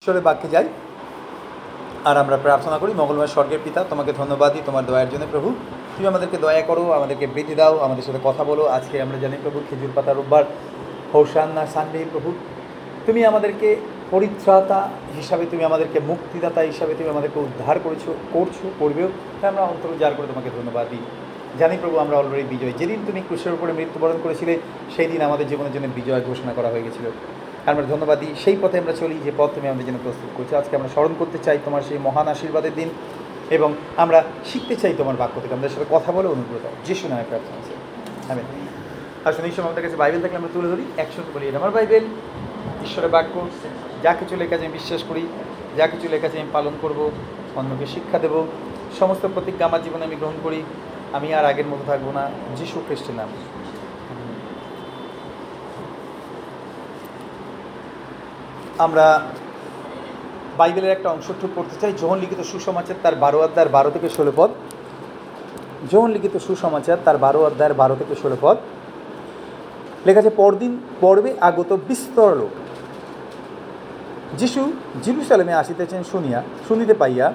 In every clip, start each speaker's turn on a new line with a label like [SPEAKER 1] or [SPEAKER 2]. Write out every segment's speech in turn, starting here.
[SPEAKER 1] ঈশ্বরের বাক্যে যাই আর আমরা প্রার্থনা করি। মঙ্গলময় স্বর্গের পিতা, তোমাকে ধন্যবাদ দিই তোমার দয়ার জন্য। প্রভু, তুমি আমাদেরকে দয়া করো, আমাদেরকে বৃদ্ধি দাও, আমাদের সাথে কথা বলো। আজকে আমরা জানি প্রভু, খেজুর পাতা রোববার, হোসান্না সানডে। প্রভু, তুমি আমাদেরকে পরিত্রাতা হিসাবে, তুমি আমাদেরকে মুক্তিদাতা হিসাবে তুমি আমাদেরকে উদ্ধার করবেও। তাই আমরা অন্তর্জার করে তোমাকে ধন্যবাদ দিই। জানি প্রভু, আমরা অলরেডি বিজয়। যেদিন তুমি ক্রুশের উপরে মৃত্যুবরণ করেছিলে, সেই দিন আমাদের জীবনের জন্য বিজয় ঘোষণা করা হয়ে গেছিলো। আমরা ধন্যবাদ দিই, সেই পথে আমরা চলি যে পথ তুমি আমাদের জন্য প্রস্তুত করছো। আজকে আমরা স্মরণ করতে চাই তোমার সেই মহান আশীর্বাদের দিন, এবং আমরা শিখতে চাই তোমার বাক্য থেকে। আমাদের সাথে কথা বলে অনুগ্রহ দাও, যিশু নামে প্রার্থনা আছে, আমেন। আসলে এই সময় আমাদের কাছে বাইবেল থাকলে আমরা তুলে ধরি, একসঙ্গে বলি, এটা আমার বাইবেল, ঈশ্বরের বাক্য। যা কিছু লেখা আছে আমি বিশ্বাস করি, যা কিছু লেখা আছে আমি পালন করব, অন্যকে শিক্ষা দেব। সমস্ত প্রতিজ্ঞা আমার জীবনে আমি গ্রহণ করি। আমি আর আগের মতো থাকবো না, যিশু খ্রিস্টের নাম। আমরা বাইবেলের একটা অংশ পড়তে চাই, যোহন লিখিত সুসমাচার তার 12 অধ্যায়ের 12 থেকে 16 পদ। যোহন লিখিত সুসমাচার তার 12 অধ্যায়ের 12 থেকে 16 পদ লেখা আছে, পর্বে আগত বিস্তর লোক যিশু জেরুজালেমে আসিতেছেন শুনিতে পাইয়া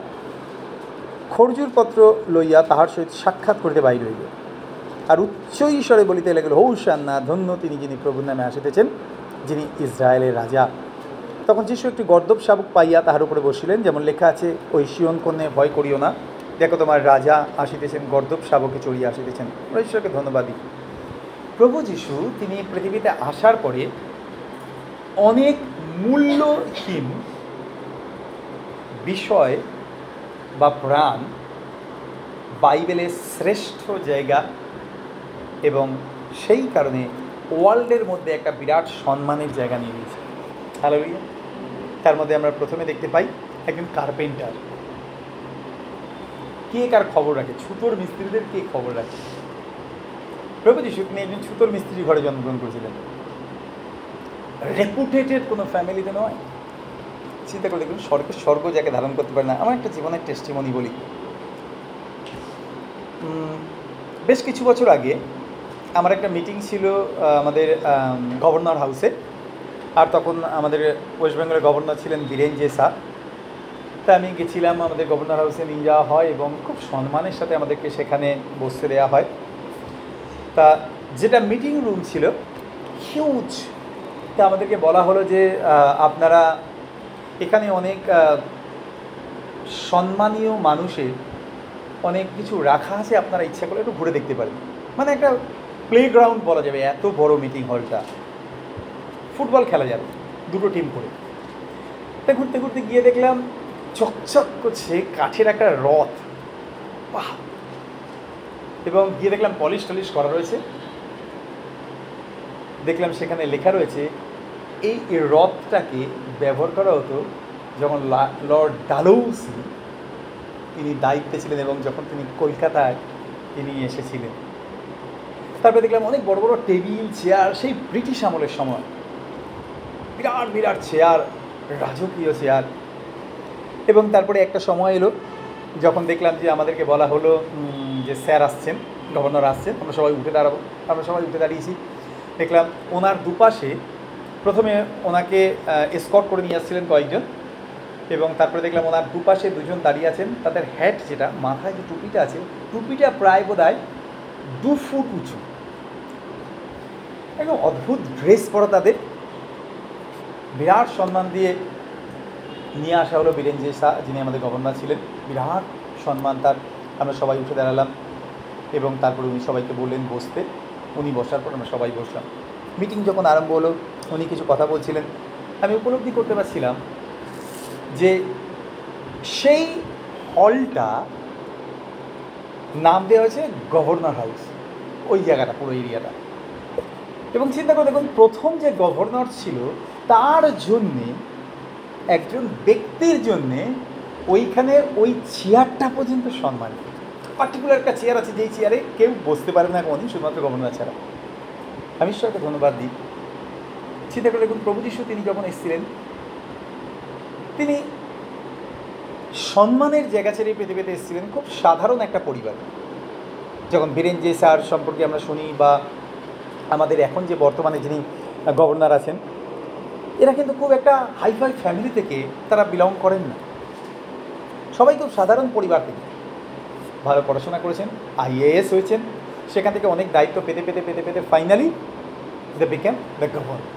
[SPEAKER 1] খরজুর পত্র লইয়া তাহার সহিত সাক্ষাৎ করিতে বাহির হইল, আর উচ্চ ঈশ্বরে বলিতে লাগিল, হোসান্না, ধন্য তিনি যিনি প্রভুর নামে আসিতেছেন, যিনি ইসরায়েলের রাজা। তখন যিশু একটি গর্দভ শাবক পাইয়া তাহার উপরে বসিলেন, যেমন লেখা আছে, ওই সিয়ন কন্যে ভয় করিও না, দেখো তোমার রাজা আসিতেছেন, গর্দভ শাবকে চড়িয়ে আসিতেছেন। আমরা ঈশ্বরকে ধন্যবাদ দিই। প্রভু যিশু তিনি পৃথিবীতে আসার পরে অনেক মূল্যহীন বিষয় বা প্রাণ বাইবেলের শ্রেষ্ঠ জায়গা, এবং সেই কারণে ওয়ার্ল্ডের মধ্যে একটা বিরাট সম্মানের জায়গা নিয়ে নিয়েছে। হালেলুয়া। তার মধ্যে আমরা প্রথমে দেখতে পাই একজন কার্পেন্টার। কে কার খবর রাখে? ছুতোর মিস্ত্রিদের কে খবর রাখে? প্রভু যিশু তিনি একজন ছুতোর মিস্ত্রি ঘরে জন্মগ্রহণ করেছিলেন, রেপুটেটেড কোনো ফ্যামিলিতে নয়। চিন্তা করে দেখুন, স্বর্গ যাকে ধারণ করতে পারে না। আমার একটা জীবনের টেস্টিমনি বলি। বেশ কিছু বছর আগে আমার একটা মিটিং ছিল আমাদের গভর্নর হাউসে, আর তখন আমাদের ওয়েস্ট বেঙ্গলের গভর্নর ছিলেন বীরেন জে শাহ। তা আমি গেছিলাম, আমাদের গভর্নর হাউসে নিয়ে যাওয়া হয় এবং খুব সম্মানের সাথে আমাদেরকে সেখানে বসতে দেওয়া হয়। তা যেটা মিটিং রুম ছিল হিউজ, তা আমাদেরকে বলা হলো যে আপনারা এখানে অনেক সম্মানীয় মানুষের অনেক কিছু রাখা আছে, আপনারা ইচ্ছা করে একটু ঘুরে দেখতে পারেন। মানে একটা প্লেগ্রাউন্ড বলা যাবে, এত বড় মিটিং হলটা। ফুটবল খেলা যাবে, দুটো টিম করে। তা ঘুরতে ঘুরতে গিয়ে দেখলাম চকচক করছে কাঠের একটা রথ, বাহ! এবং গিয়ে দেখলাম পলিশ করা রয়েছে। দেখলাম সেখানে লেখা রয়েছে, এই রথটাকে ব্যবহার করা হতো যখন লর্ড ডালহৌসি তিনি দায়িত্বে ছিলেন এবং যখন তিনি কলকাতায় তিনি এসেছিলেন। তারপরে দেখলাম অনেক বড় বড় টেবিল চেয়ার, সেই ব্রিটিশ আমলের সময় বিরাট বিরাট চেয়ার, রাজকীয় চেয়ার। এবং তারপরে একটা সময় এলো যখন দেখলাম যে আমাদেরকে বলা হলো যে স্যার আসছেন, গভর্নর আসছেন, আমরা সবাই উঠে দাঁড়াবো। আমরা সবাই উঠে দাঁড়িয়েছি। দেখলাম ওনার দুপাশে প্রথমে ওনাকে এসকর্ট করে নিয়ে আসছিলেন কয়েকজন, এবং তারপরে দেখলাম ওনার দুপাশে দুজন দাঁড়িয়ে আছেন। তাদের হ্যাট, যেটা মাথায় যে টুপিটা আছে, টুপিটা প্রায় বোধহয় 2 ফুট উঁচু, একদম অদ্ভুত ড্রেস পরা তাদের। বিরাট সম্মান দিয়ে নিয়ে আসা হলো বীরেন জে শাহ, যিনি আমাদের গভর্নর ছিলেন। বিরাট সম্মান তার। আমরা সবাই উঠে দাঁড়ালাম এবং তারপরে উনি সবাইকে বললেন বসতে। উনি বসার পর আমরা সবাই বসলাম। মিটিং যখন আরম্ভ হলো, উনি কিছু কথা বলছিলেন। আমি উপলব্ধি করতে পারছিলাম যে সেই হলটা নাম দেওয়া হয়েছে গভর্নর হাউস, ওই জায়গাটা, পুরো এরিয়াটা। এবং চিন্তা করে দেখুন, প্রথম যে গভর্নর ছিল তার জন্যে, একজন ব্যক্তির জন্যে ওইখানে ওই চেয়ারটা পর্যন্ত সম্মান। পার্টিকুলার একটা চেয়ার আছে, যেই চেয়ারে কেউ বসতে পারবে না কোনোদিন, শুধুমাত্র গভর্নর ছাড়া। আমি ঈশ্বরকে ধন্যবাদ দিই। চিন্তা করে দেখুন, প্রভু যিশু তিনি যখন এসেছিলেন, তিনি সম্মানের জায়গা ছেড়ে পৃথিবীতে এসেছিলেন খুব সাধারণ একটা পরিবার। যখন বীরেন জে শাহ সম্পর্কে আমরা শুনি, বা আমাদের এখন যে বর্তমানে যিনি গভর্নর আছেন, এরা কিন্তু খুব একটা হাইফাই ফ্যামিলি থেকে তারা বিলং করেন না, সবাই খুব সাধারণ পরিবার থেকে। ভালো পড়াশোনা করেছেন, IAS হয়েছেন, সেখান থেকে অনেক দায়িত্ব পেতে পেতে পেতে পেতে finally they became the governor.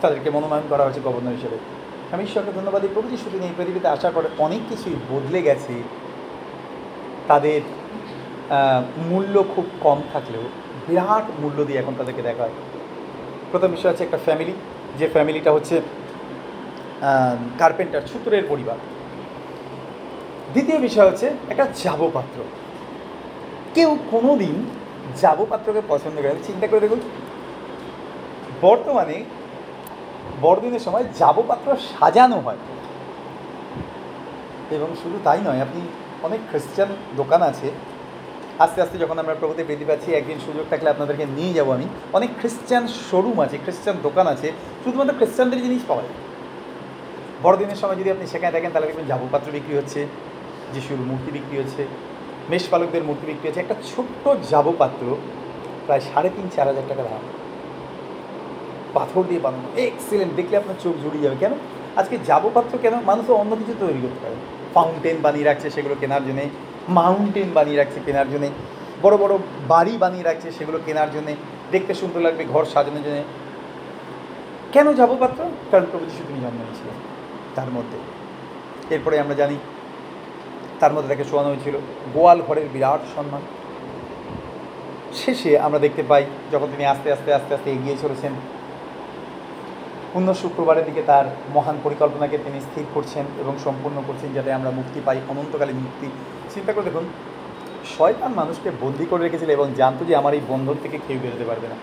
[SPEAKER 1] তাদেরকে মনোনয়ন করা হয়েছে গভর্নর হিসেবে। আমি ঈশ্বরকে ধন্যবাদ দিই, প্রভু যিশু তিনি এই পৃথিবীতে আসার পরে অনেক কিছুই বদলে গেছে। তাদের মূল্য খুব কম থাকলেও বিরাট মূল্য দিয়ে এখন তাদেরকে দেখা হয়। প্রথম বিষয় হচ্ছে একটা ফ্যামিলি, যে ফ্যামিলিটা হচ্ছে কার্পেন্টার, ছুতরের পরিবার। দ্বিতীয় বিষয় হচ্ছে একটা যাবপাত্র। কেউ কোনো দিন যাবপাত্রকে পছন্দ করে? চিন্তা করে দেখুন, বর্তমানে বড়দিনের সময় যাবপাত্র সাজানো হয়। এবং শুধু তাই নয়, আপনি অনেক খ্রিশ্চান দোকান আছে, আস্তে আস্তে যখন আমরা প্রভুতে বৃদ্ধি পাচ্ছি, একদিন সুযোগ থাকলে আপনাদেরকে নিয়ে যাব আমি। অনেক খ্রিশ্চান শোরুম আছে, খ্রিশ্চান দোকান আছে, শুধুমাত্র খ্রিশ্চানদের জিনিস পাওয়া যায়। বড়দিনের সময় যদি আপনি সেখানে দেখেন তাহলে দেখবেন যাবপাত্র বিক্রি হচ্ছে, যিশুর মূর্তি বিক্রি হচ্ছে, মেষপালকদের মূর্তি বিক্রি হচ্ছে। একটা ছোট্ট যাবপাত্র প্রায় 3,500-4 হাজার টাকা দাম, পাথর দিয়ে বানানো, এক্সিলেন্ট, দেখলে আপনার চোখ জুড়িয়ে যাবে। কেন আজকে যাবপাত্র? কেন মানুষও অন্য কিছু তৈরি করতে পারে। ফাউন্টেন বানিয়ে রাখছে সেগুলো কেনার জন্যে, মাউন্টেন বানিয়ে রাখছে কেনার জন্যে, বড় বড় বাড়ি বানিয়ে রাখছে সেগুলো কেনার জন্যে, দেখতে সুন্দর লাগবে, ঘর সাজানোর জন্যে। কেন যাবপাত্র? কারণ প্রভু যিশু তিনি জন্ম নিয়েছিলেন তার মধ্যে। এরপরে আমরা জানি তার মধ্যে তাকে শোয়ানো হয়েছিল গোয়াল ঘরের বিরাট সম্মান। শেষে আমরা দেখতে পাই যখন তিনি আস্তে আস্তে আস্তে আস্তে এগিয়ে চলেছেন, পূর্ণ শুক্রবারের দিকে তার মহান পরিকল্পনাকে তিনি স্থির করছেন এবং সম্পূর্ণ করছেন, যাতে আমরা মুক্তি পাই, অনন্তকালীন মুক্তি। চিন্তা করে দেখুন, শয়তান মানুষকে বন্দী করে রেখেছিল এবং জানতো যে আমার এই বন্ধন থেকে কেউ বেরোতে পারবে না।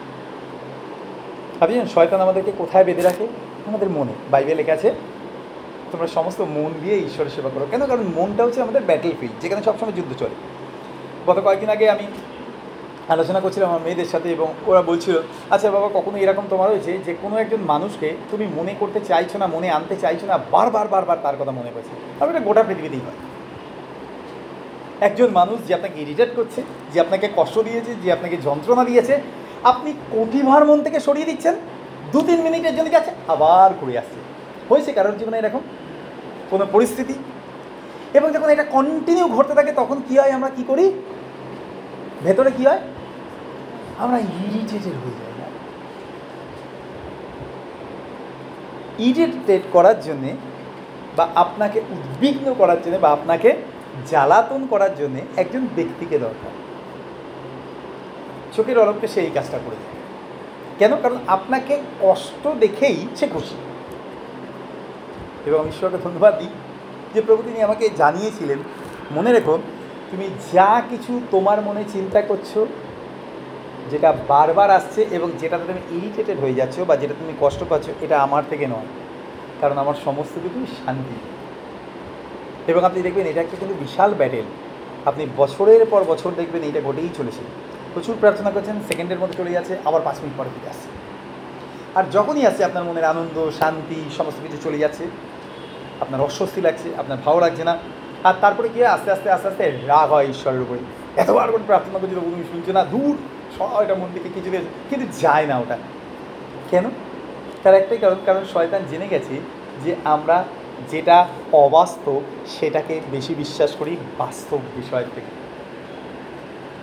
[SPEAKER 1] আপনি জানেন শয়তান আমাদেরকে কোথায় বেঁধে রাখে? আমাদের মনে। বাইবেলে লেখা আছে, তোমরা সমস্ত মন দিয়ে ঈশ্বরের সেবা করো। কেন? কারণ মনটা হচ্ছে আমাদের ব্যাটেল ফিল্ড, যেখানে সবসময় যুদ্ধ চলে। গত কয়েকদিন আগে আমি আলোচনা করছিলাম আমার মেয়েদের সাথে, এবং ওরা বলছিল, আচ্ছা বাবা, কখনো এরকম তোমার হয়েছে যে কোনো একজন মানুষকে তুমি মনে করতে চাইছো না, মনে আনতে চাইছো না, বারবার বারবার তার কথা মনে পড়ছে? আর এটা গোটা পৃথিবীতেই হয়। একজন মানুষ যে আপনাকে ইরিটেট করছে, যে আপনাকে কষ্ট দিয়েছে, যে আপনাকে যন্ত্রণা দিয়েছে, আপনি কোটিভার মন থেকে সরিয়ে দিচ্ছেন, 2-3 মিনিটের জন্য যাচ্ছে, আবার ঘুরে আসছে। হয়েছে কারোর জীবনে এরকম কোনো পরিস্থিতি? এবং যখন এটা কন্টিনিউ ঘটতে থাকে তখন কী হয়? আমরা কী করি? ভেতরে কী হয়? আমরা ইরিটেটেড হয়ে যাই। না, ইরিটেট করার জন্যে বা আপনাকে উদ্বিগ্ন করার জন্যে বা আপনাকে জ্বালাতন করার জন্যে একজন ব্যক্তিকে দরকার। চোখের অলক্ষ্যে সে এই কাজটা করে যায়। কেন? কারণ আপনাকে কষ্ট দেখেই সে খুশি। এবং ঈশ্বরকে ধন্যবাদ দিই যে প্রভু তিনি আমাকে জানিয়েছিলেন, মনে রেখো, তুমি যা কিছু তোমার মনে চিন্তা করছো, যেটা বারবার আসছে এবং যেটাতে তুমি ইরিটেটেড হয়ে যাচ্ছ বা যেটা তুমি কষ্ট পাচ্ছ, এটা আমার থেকে নয়, কারণ আমার সমস্ত কিছুই শান্তি। এবং আপনি দেখবেন এটা একটা কিন্তু বিশাল ব্যাটেল। আপনি বছরের পর বছর দেখবেন এইটা ঘটেই চলেছে। প্রচুর প্রার্থনা করছেন, সেকেন্ডের মধ্যে চলে যাচ্ছে, আবার 5 মিনিট পরে ফিরে আসছে। আর যখনই আসছে আপনার মনের আনন্দ, শান্তি, সমস্ত কিছু চলে যাচ্ছে, আপনার অস্বস্তি লাগছে, আপনার ভালো লাগছে না। আর তারপরে কি হয়? আস্তে আস্তে আস্তে আস্তে রাগ হয় ঈশ্বরের উপরে। এতবার করে প্রার্থনা করছি তবু তুমি শুনছো না, দূর এটা মন থেকে কিছু দিয়েছে, কিন্তু যায় না ওটা। কেন? তার একটাই কারণ, কারণ শয়তান জেনে গেছে যে আমরা যেটা অবাস্তব সেটাকে বেশি বিশ্বাস করি বাস্তব বিষয় থেকে,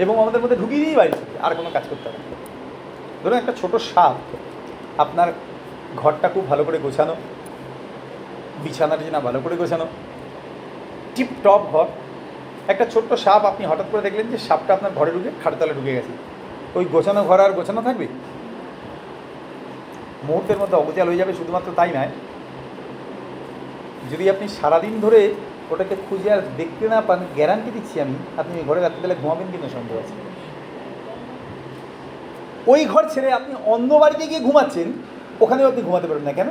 [SPEAKER 1] এবং আমাদের মধ্যে ঢুকিয়ে দিয়েই বাড়ি থেকে আর কোনো কাজ করতে হবে না। ধরুন একটা ছোটো সাপ, আপনার ঘরটা খুব ভালো করে গোছানো, বিছানাটা না ভালো করে গোছানো, টিপটপ ঘর, একটা ছোট্ট সাপ আপনি হঠাৎ করে দেখলেন যে সাপটা আপনার ঘরে ঢুকে খাটতলে ঢুকে গেছে, ওই গোছানো ঘর আর গোছানো থাকবে? মুহূর্তের মধ্যে অগোছাল হয়ে যাবে। শুধুমাত্র তাই নয়, যদি আপনি সারাদিন ধরে ওটাকে খুঁজে আর দেখতে না পান, গ্যারান্টি দিচ্ছি আমি, আপনি ওই ঘরে রাত্রিবেলা ঘুমাবেন কিন্তু সন্দেহ আছে। ওই ঘর ছেড়ে আপনি অন্য বাড়িতে গিয়ে ঘুমাচ্ছেন, ওখানেও আপনি ঘুমাতে পারবেন না। কেন?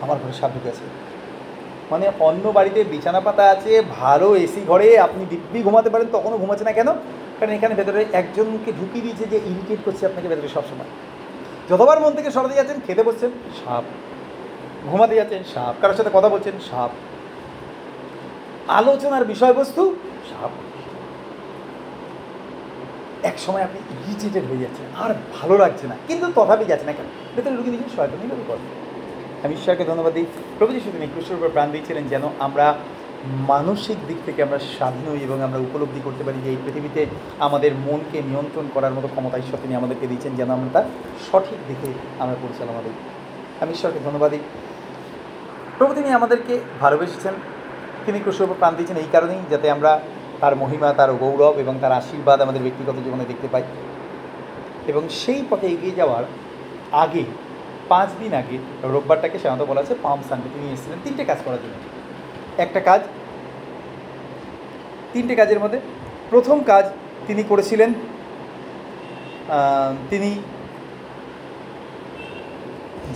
[SPEAKER 1] আমার ঘরে সাপ ঢুকে আছে। মানে অন্য বাড়িতে বিছানা পাতা আছে, ভালো এসি ঘরে আপনি দিব্যি ঘুমাতে পারেন, তখনও ঘুমাচ্ছে না। কেন? কারণ এখানে ভেতরে একজনকে ঢুকিয়ে দিয়েছে যে ইরিটেট করছে আপনাকে ভেতরে সবসময়। যতবার মন থেকে সরাতে যাচ্ছেন, খেতে বসছেন, সাপ, ঘুমাতে যাচ্ছেন, সাপ, কারোর সাথে কথা বলছেন, সাপ, আলোচনার বিষয়বস্তু, সাপ। এক সময় আপনি ইরিটেটেড হয়ে যাচ্ছেন, আর ভালো লাগছে না, কিন্তু তথাপি যাচ্ছে না। কেন? ভেতরে ঢুকিয়ে দিয়েছেন, শয়তানি করে করে। আমি ঈশ্বরকে ধন্যবাদ দিই, প্রভু যিশু তিনি ক্রুশের উপর প্রাণ দিয়েছিলেন যেন আমরা মানসিক দিক থেকে আমরা স্বাধীন হই এবং আমরা উপলব্ধি করতে পারি যে এই পৃথিবীতে আমাদের মনকে নিয়ন্ত্রণ করার মতো ক্ষমতা ঈশ্বর তিনি আমাদেরকে দিয়েছেন, যেন আমরা তার সঠিক দিকে আমরা পরিচালনা দিই। আমি ঈশ্বরকে ধন্যবাদ দিই, প্রভু তিনি আমাদেরকে ভালোবেসেছেন, তিনি ক্রুশের উপর প্রাণ দিয়েছেন এই কারণেই যাতে আমরা তার মহিমা, তার গৌরব এবং তার আশীর্বাদ আমাদের ব্যক্তিগত জীবনে দেখতে পাই। এবং সেই পথে এগিয়ে যাওয়ার আগে 5 দিন আগে রোববারটাকে সাধারণত বলা আছে পাম সানডে, তিনি এসেছিলেন 3টে কাজ করার জন্য। একটা কাজ, 3টে কাজের মধ্যে প্রথম কাজ তিনি করেছিলেন, তিনি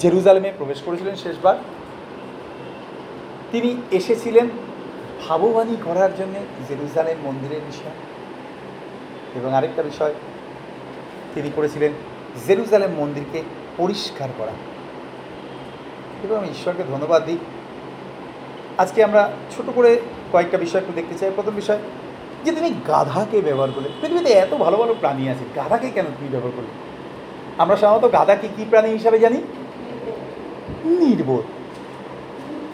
[SPEAKER 1] জেরুজালেমে প্রবেশ করেছিলেন শেষবার। তিনি এসেছিলেন ভাববাণী করার জন্যে জেরুজালেম মন্দিরের বিষয়। এবং আরেকটা বিষয় তিনি করেছিলেন জেরুজালেম মন্দিরকে পরিষ্কার করা। এবং আমি ঈশ্বরকে ধন্যবাদ দিই, আজকে আমরা ছোট করে কয়েকটা বিষয় একটু দেখতে চাই। প্রথম বিষয় যে তিনি গাধাকে ব্যবহার করলেন। পৃথিবীতে এত ভালো ভালো প্রাণী আছে, গাধাকে কেন তুমি ব্যবহার করলেন? আমরা সাধারণত গাধাকে কী প্রাণী হিসাবে জানি? নির্বোধ,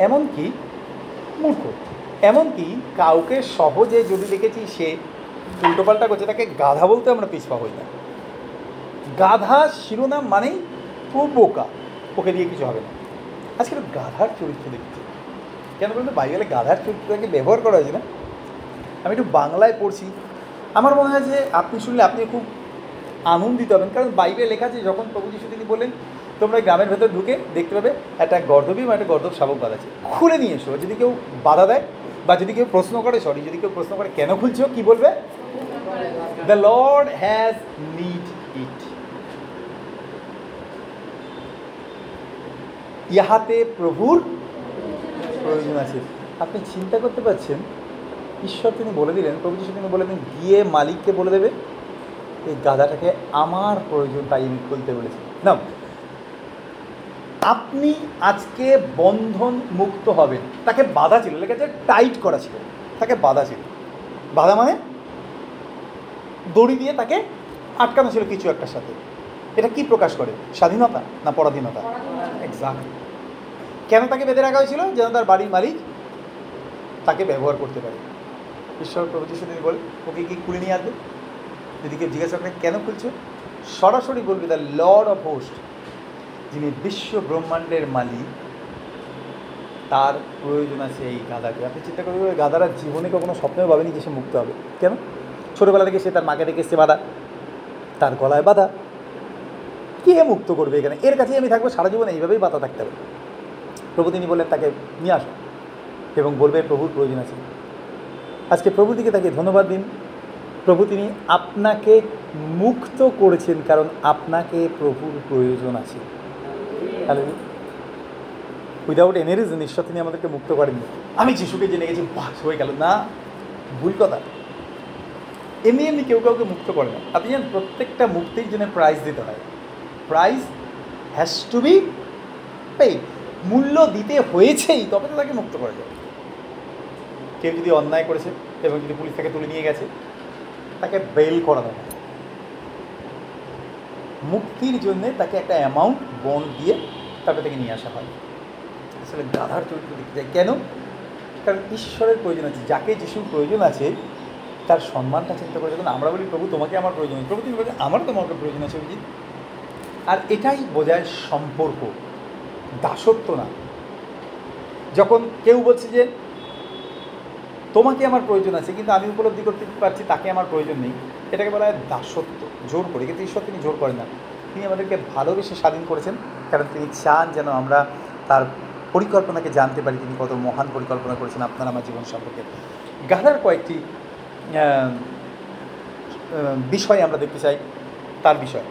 [SPEAKER 1] এমনকি মূর্খ। এমনকি কাউকে সহজে যদি দেখেছি সে উল্টোপাল্টা করছে, তাকে গাধা বলতে আমরা পিছপা হই না। গাধা শিরোনাম মানেই খুব বোকা, ওকে দিয়ে কিছু হবে না। আজকে গাধার চরিত্র দেখছি কেন বলতে, বাইবেলে গাধার চরিত্রটাকে ব্যবহার করা হয়েছে না। আমি একটু বাংলায় পড়ছি, আমার মনে হয় যে আপনি শুনলে আপনি খুব আনন্দিত হবেন, কারণ বাইবেলে লেখা আছে যখন প্রভু যিশু তিনি বললেন তোমরা গ্রামের ভেতর ঢুকে দেখতে পাবে একটা গর্দভী বা একটা গর্দভ শাবক বাঁধা আছে, খুলে নিয়ে এসো। যদি কেউ বাধা দেয় বা যদি কেউ প্রশ্ন করে, যদি কেউ প্রশ্ন করে কেন খুলছো, কি বলবে? The Lord has need it. ইহাতে প্রভুর প্রয়োজন আছে। আপনি চিন্তা করতে পারছেন, ঈশ্বর তিনি বলে দিলেন, প্রভু যিশু তিনি বলে দিলেন গিয়ে মালিককে বলে দেবে এই গাধাটাকে আমার প্রয়োজন, তাই আমি খুলতে বলেছি। না, আপনি আজকে বন্ধন মুক্ত হবেন। তাকে বাধা ছিল, লেখা আছে টাইট করা ছিল, তাকে বাধা ছিল। বাধা মানে দড়ি দিয়ে তাকে আটকানো ছিল কিছু একটার সাথে। এটা কি প্রকাশ করে? স্বাধীনতা না পরাধীনতা? এক্সাক্ট। কেন তাকে বেঁধে রাখা হয়েছিল? যেন তার বাড়ির মালিক তাকে ব্যবহার করতে পারে। ঈশ্বর প্রভু যিশু তিনি বলে ওকে কি খুলে নিয়ে আসবে? যদি কেউ জিজ্ঞাসা করে কেন খুলছে, সরাসরি বলবে দ্য লর্ড অফ হোস্ট, যিনি বিশ্ব ব্রহ্মাণ্ডের মালিক, তার প্রয়োজন আছে এই গাধাকে। আপনি চিন্তা করবেন গাধারা জীবনে কখনো স্বপ্নেও ভাবেনি যে সে মুক্ত হবে। কেন? ছোটোবেলা থেকে সে তার মাকে দেখে এসছে বাধা, তার গলায় বাধা। কে মুক্ত করবে এখানে? এর কাছেই আমি থাকবো সারা জীবন, এইভাবেই বাধা থাকতে হবে। প্রভু তিনি বললেন তাকে নিয়ে আসো এবং বলবে প্রভুর প্রয়োজন আছে। আজকে প্রভু দিকে তাকে ধন্যবাদ দিন। প্রভু তিনি আপনাকে মুক্ত করেছেন, কারণ আপনাকে প্রভুর প্রয়োজন আছে। তাহলে উইদাউট এনি রিজন ঈশ্বর তিনি আমাদেরকে মুক্ত করেননি। আমি যিশুকে জেনে গেছি, বাস হয়ে গেল না, ভুল কথা। এমনি এমনি কেউ কাউকে মুক্ত করে না। আপনি জানেন প্রত্যেকটা মুক্তির জন্য প্রাইজ দিতে হয়। Prize has to be paid. মূল্য দিতে হয়েছেই তবে তো তাকে মুক্ত করা যায়। কেউ যদি অন্যায় করেছে এবং যদি পুলিশ তাকে তুলে নিয়ে গেছে, তাকে বেল করানো হয়। মুক্তির জন্যে তাকে একটা অ্যামাউন্ট বন্ড দিয়ে তারপরে তাকে নিয়ে আসা হয়। আসলে গাধার চরিত্র দেখতে যায় কেন? কারণ ঈশ্বরের প্রয়োজন আছে। যাকে যিশুর প্রয়োজন আছে তার সম্মানটা চিন্তা করে যখন আমরা বলি প্রভু তোমাকে আমার প্রয়োজন আছে, প্রভু তুমি বলছেন আমারও তোমাকে প্রয়োজন আছে অভিজিৎ। আর এটাই বোঝায় সম্পর্ক, দাসত্ব না। যখন কেউ বলছে যে তোমাকে আমার প্রয়োজন আছে কিন্তু আমি উপলব্ধি করতে পারছি তাকে আমার প্রয়োজন নেই, এটাকে বলা হয় দাসত্ব, জোর করে। কিন্তু ঈশ্বর তিনি জোর করেন না, তিনি আমাদেরকে ভালোবেসে স্বাধীন করেছেন, কারণ তিনি চান যেন আমরা তার পরিকল্পনাকে জানতে পারি, তিনি কত মহান পরিকল্পনা করেছেন আপনার আমার জীবন সম্পর্কে। গাধার কয়েকটি বিষয় আমরা দেখতে চাই। তার বিষয়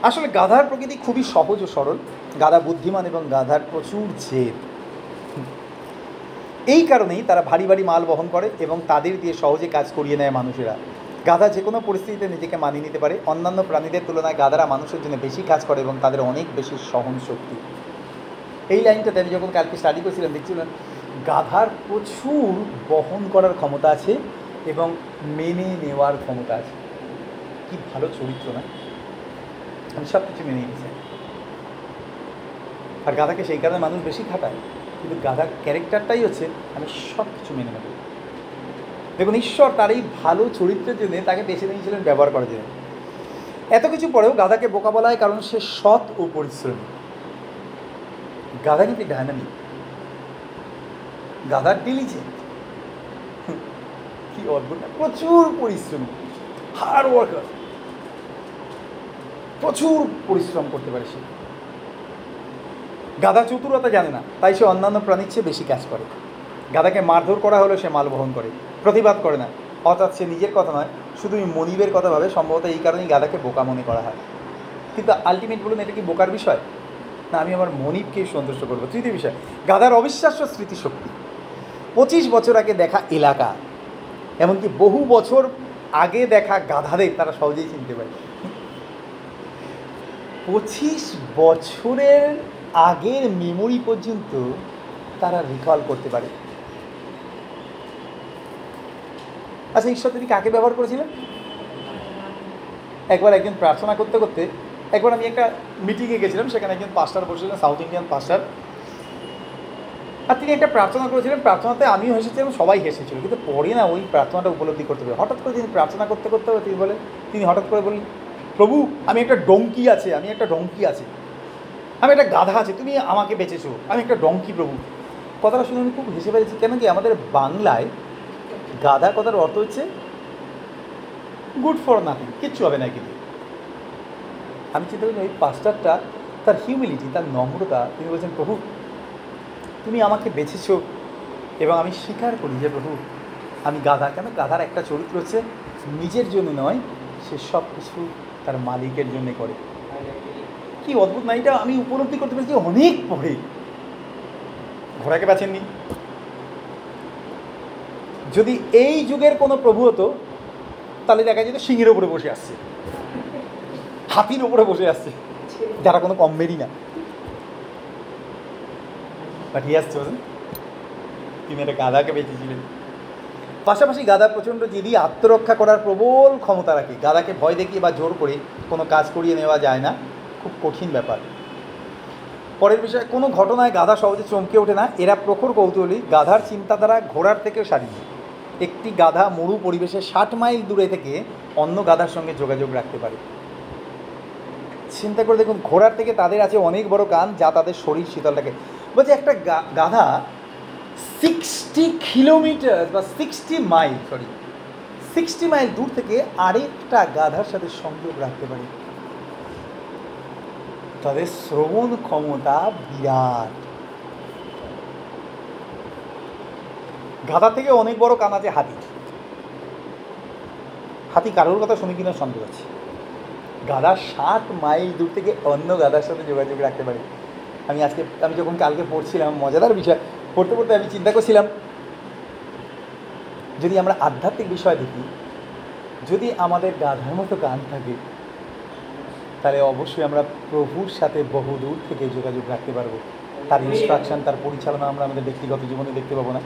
[SPEAKER 1] আসলে গাধার প্রকৃতি খুবই সহজ ও সরল। গাধা বুদ্ধিমান এবং গাধার প্রচুর জেদ। এই কারণেই তারা ভারী ভারী মাল বহন করে এবং তাদের দিয়ে সহজে কাজ করিয়ে নেয় মানুষেরা। গাধা যে কোনো পরিস্থিতিতে নিজেকে মানিয়ে নিতে পারে। অন্যান্য প্রাণীদের তুলনায় গাধারা মানুষের জন্য বেশি কাজ করে এবং তাদের অনেক বেশি সহনশক্তি। এই লাইনটাতে আমি যখন কালকে স্টাডি করছিলাম দেখছিলাম গাধার প্রচুর বহন করার ক্ষমতা আছে এবং মেনে নেওয়ার ক্ষমতা আছে। কি ভালো চরিত্র না? আমি সব কিছু মেনে নিতে চাই। আর গাধাকে সেই কারণে মানুষ বেশি খাটায়। কিন্তু গাধার ক্যারেক্টারটাই হচ্ছে আমি সব কিছু মেনে নেব। দেখুন, ঈশ্বর তার এই ভালো চরিত্রের জন্য তাকে বেছে নিয়েছিলেন ব্যবহার করার জন্য। এত কিছু পরেও গাধাকে বোকা বলা হয় কারণ সে সৎ ও পরিশ্রমী। গাধা কিন্তু ডায়নামিক, গাধার ডিলিজেন্ট, কি অদ্ভুত না, প্রচুর পরিশ্রমী, হার্ড ওয়ার্কার, প্রচুর পরিশ্রম করতে পারে সে। গাধা চতুরতা জানে না, তাই সে অন্যান্য প্রাণীর চেয়ে বেশি কাজ করে। গাধাকে মারধর করা হলেও সে মাল বহন করে, প্রতিবাদ করে না। অর্থাৎ সে নিজের কথা নয়, শুধু মনিবের কথা ভাবে। সম্ভবত এই কারণেই গাধাকে বোকা মনে করা হয়। কিন্তু আলটিমেট বলুন, এটা কি বোকার বিষয়? না, আমি আমার মনিবকে সন্তুষ্ট করবো। তৃতীয় বিষয়, গাধার অবিশ্বাস্য স্মৃতিশক্তি। 25 বছর আগে দেখা এলাকা, এমনকি বহু বছর আগে দেখা গাধাদের তারা সহজেই চিনতে পারে। 25 বছরের আগের মেমোরি পর্যন্ত তারা রিকল করতে পারে। আচ্ছা, ঈশ্বর তিনি কাকে ব্যবহার করেছিলেন? একবার একজন প্রার্থনা করতে করতে, একবার আমি একটা মিটিংয়ে গেছিলাম, সেখানে একজন পাস্টার বসেছিলেন, সাউথ ইন্ডিয়ান পাস্টার, আর তিনি একটা প্রার্থনা করেছিলেন। প্রার্থনাতে আমিও হেসেছিলাম, সবাই হেসেছিল। কিন্তু পরে না ওই প্রার্থনাটা উপলব্ধি করতে পারে। হঠাৎ করে তিনি প্রার্থনা করতে করতে তিনি হঠাৎ করে বললেন, প্রভু আমি একটা ডঙ্কি আছে, আমি একটা গাধা আছে, তুমি আমাকে বেঁচেছো, আমি একটা ডঙ্কি প্রভু। কথাটা শুনে আমি খুব হেসে পেয়েছি। কেন কি আমাদের বাংলায় গাধা কথার অর্থ হচ্ছে গুড ফর নাথিং, কিচ্ছু হবে না। কিন্তু আমি চিন্তা করি ওই পাস্টারটা, তার হিউমিলিটি, তার নম্রতা, তিনি বলছেন প্রভু তুমি আমাকে বেছেছো এবং আমি স্বীকার করি যে প্রভু আমি গাধা। কেন? গাধার একটা চরিত্র হচ্ছে নিজের জন্য নয়, সে সব কিছু তার মালিকের জন্যে করে। কি অদ্ভুত না? এটা আমি উপলব্ধি করতে পেরেছি অনেক পরে। ঘোড়াকে বাঁচেননি। যদি এই যুগের কোনো প্রভু হতো তাহলে দেখা যেত সিংহের ওপরে বসে আসছে, হাতির ওপরে বসে আসছে, যারা কোনো কমবেরই না। বাট হি হ্যাজ চোজেন, তিনি একটা গাধাকে বেঁচেছিলেন। পাশাপাশি গাধা প্রচণ্ড জিদি, আত্মরক্ষা করার প্রবল ক্ষমতা রাখে। গাধাকে ভয় দেখিয়ে বা জোর করে কোনো কাজ করিয়ে নেওয়া যায় না, খুব কঠিন ব্যাপার। পরের বিষয়, কোনো ঘটনায় গাধা সহজে চমকে ওঠে না, এরা প্রখর কৌতূহলী। গাধার চিন্তাধারা ঘোড়ার থেকেও স্বাধীন। একটি গাধা মরু পরিবেশে 60 মাইল দূরে থেকে অন্য গাধার সঙ্গে যোগাযোগ রাখতে পারে। চিন্তা করে দেখুন, ঘোড়ার থেকে তাদের আছে অনেক বড় কান, যা তাদের শরীর শীতল রাখে। বলছে একটা গাধা 60 কিলোমিটার বা 60 মাইল দূর থেকে আরেকটা গাধার সাথে সংযোগ রাখতে পারে। তাদের শ্রবণ ক্ষমতা বিরাট। গাধা থেকে অনেক বড় কান আছে হাতির। হাতি কারোর কথা শুনে কিনা সন্দেহ আছে। গাধা 60 মাইল দূর থেকে অন্য গাধার সাথে যোগাযোগ রাখতে পারে। আমি যখন কালকে পড়ছিলাম, মজাদার বিষয়, পড়তে পড়তে আমি চিন্তা করছিলাম, যদি আমরা আধ্যাত্মিক বিষয় দেখি, যদি আমাদের গাধার মতো কান থাকে তাহলে অবশ্যই আমরা প্রভুর সাথে বহু দূর থেকে যোগাযোগ রাখতে পারবো। তার ইনস্ট্রাকশন, তার পরিচালনা আমরা আমাদের ব্যক্তিগত জীবনে দেখতে পাবো না।